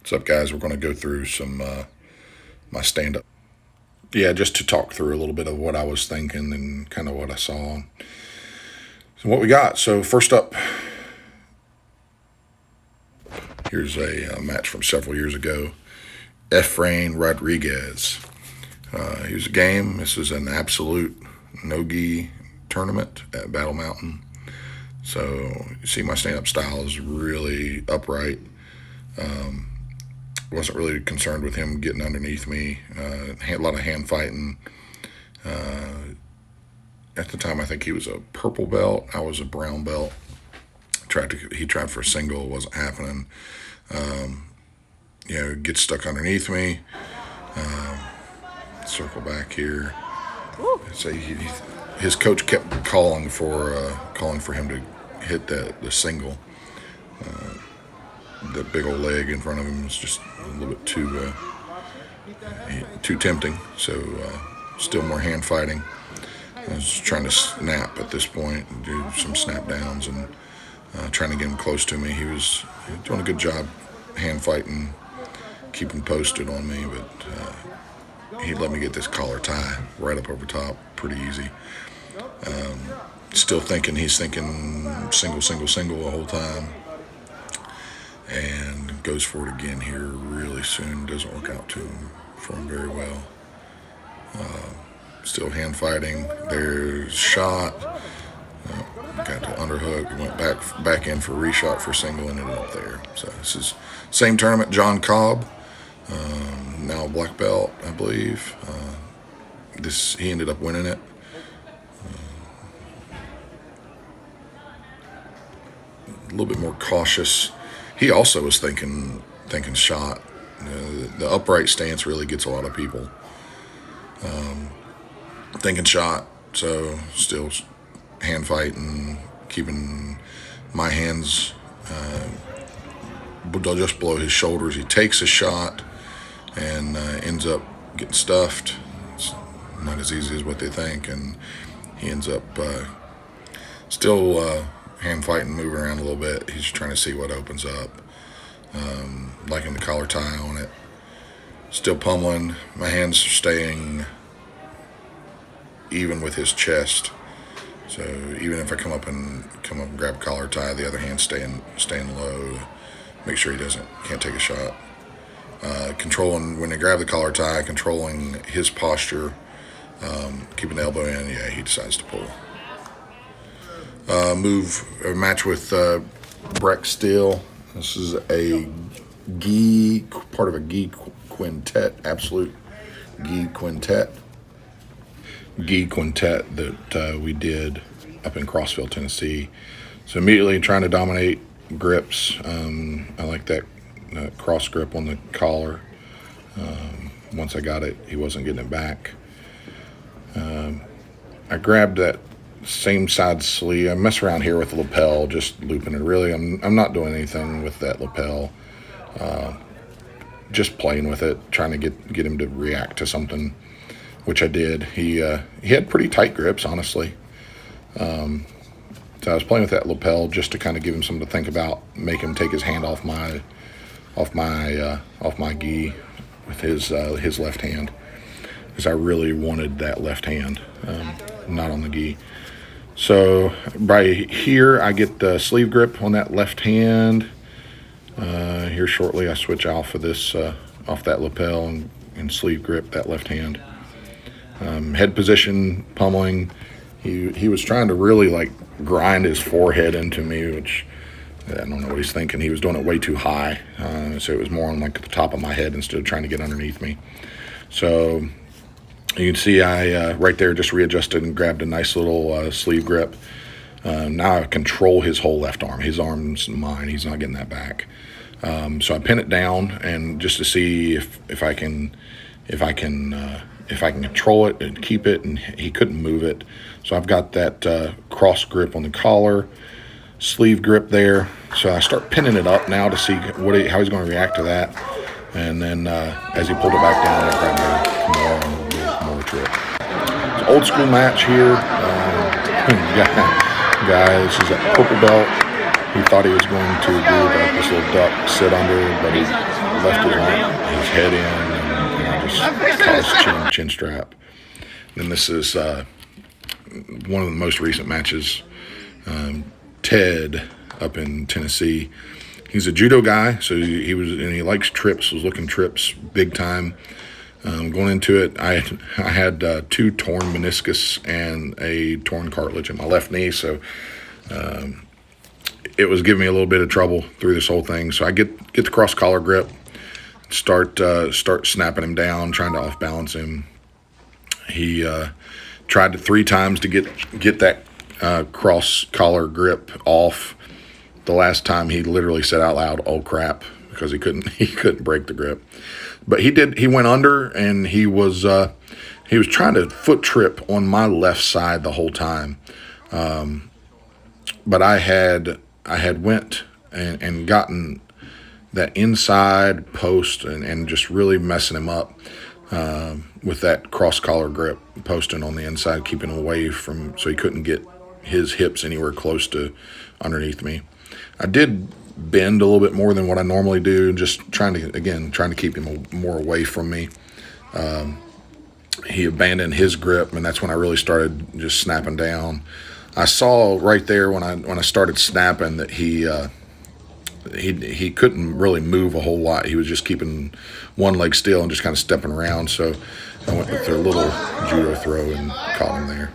What's up, guys? We're going to go through some my stand-up. Yeah, just to talk through a little bit of what I was thinking and kind of what I saw. So what we got. So first up, here's a match from several years ago. Efrain Rodriguez. Here's a game. This is an absolute no-gi tournament at Battle Mountain. So you see my stand-up style is really upright. Wasn't really concerned with him getting underneath me. Had a lot of hand fighting. At the time, I think he was a purple belt. I was a brown belt. He tried for a single, wasn't happening. Gets stuck underneath me. Circle back here. So his coach kept calling for him to hit the single. The big old leg in front of him was just a little bit too tempting. So still more hand fighting. I was trying to snap at this point, and do some snap downs, and trying to get him close to me. He was doing a good job hand fighting, keeping posted on me, but he let me get this collar tie right up over top pretty easy. Still thinking he's thinking single the whole time, and goes for it again here really soon. Doesn't work out for him very well. Still hand fighting. There's shot. Got the underhook. Went back in for reshot for single. Ended up there. So this is same tournament. John Cobb, now black belt, I believe. He ended up winning it. A little bit more cautious. He also was thinking shot. The upright stance really gets a lot of people. Thinking shot, so still hand fighting, keeping my hands just below his shoulders. He takes a shot and ends up getting stuffed. It's not as easy as what they think, and he ends up still hand fighting, moving around a little bit. He's trying to see what opens up. Liking the collar tie on it. Still pummeling. My hands are staying even with his chest. So even if I come up and grab collar tie, the other hand staying low. Make sure he can't take a shot. Controlling when they grab the collar tie, controlling his posture, keeping the elbow in. Yeah, he decides to pull. Match with Breck Steele. This is part of a gi quintet, absolute gi quintet. Gi quintet that we did up in Crossville, Tennessee. So immediately trying to dominate grips. I like that cross grip on the collar. Once I got it, he wasn't getting it back. I grabbed that same side sleeve. I mess around here with the lapel, just looping it. Really, I'm not doing anything with that lapel. Just playing with it, trying to get him to react to something, which I did. He had pretty tight grips, honestly. So I was playing with that lapel just to kind of give him something to think about, make him take his hand off my gi with his left hand, because I really wanted that left hand, not on the gi. So by here, I get the sleeve grip on that left hand. Here shortly, I switch off of this off that lapel and sleeve grip that left hand. Head position, pummeling. He was trying to really grind his forehead into me, which I don't know what he's thinking. He was doing it way too high, so it was more on the top of my head instead of trying to get underneath me. So you can see I right there just readjusted and grabbed a nice little sleeve grip. Now I control his whole left arm. His arm's mine. He's not getting that back. So I pin it down, and just to see if I can control it and keep it, and he couldn't move it. So I've got that cross grip on the collar, sleeve grip there. So I start pinning it up now to see how he's going to react to that. And then as he pulled it back down, I grabbed more trip. It's an old school match here. Guy, this is a purple belt. He thought he was going to do like this little duck sit under, but he left his head in, and I just caught his chin strap. And this is one of the most recent matches. Ted up in Tennessee. He's a judo guy, so he likes trips. Was looking trips big time. Going into it, I had 2 torn meniscus and a torn cartilage in my left knee, so it was giving me a little bit of trouble through this whole thing. So I get the cross collar grip, start snapping him down, trying to off balance him. He tried 3 times to get that cross collar grip off. The last time he literally said out loud, "Oh crap," because he couldn't break the grip. But he did. He went under, and he was trying to foot trip on my left side the whole time. But I had went and gotten that inside post and just really messing him up with that cross collar grip, posting on the inside, keeping him away from, so he couldn't get his hips anywhere close to underneath me. I did bend a little bit more than what I normally do, just trying to keep him more away from me. He abandoned his grip, and that's when I really started just snapping down. I saw right there when I started snapping that he couldn't really move a whole lot. He was just keeping one leg still and just kind of stepping around. So I went with a little judo throw and caught him there.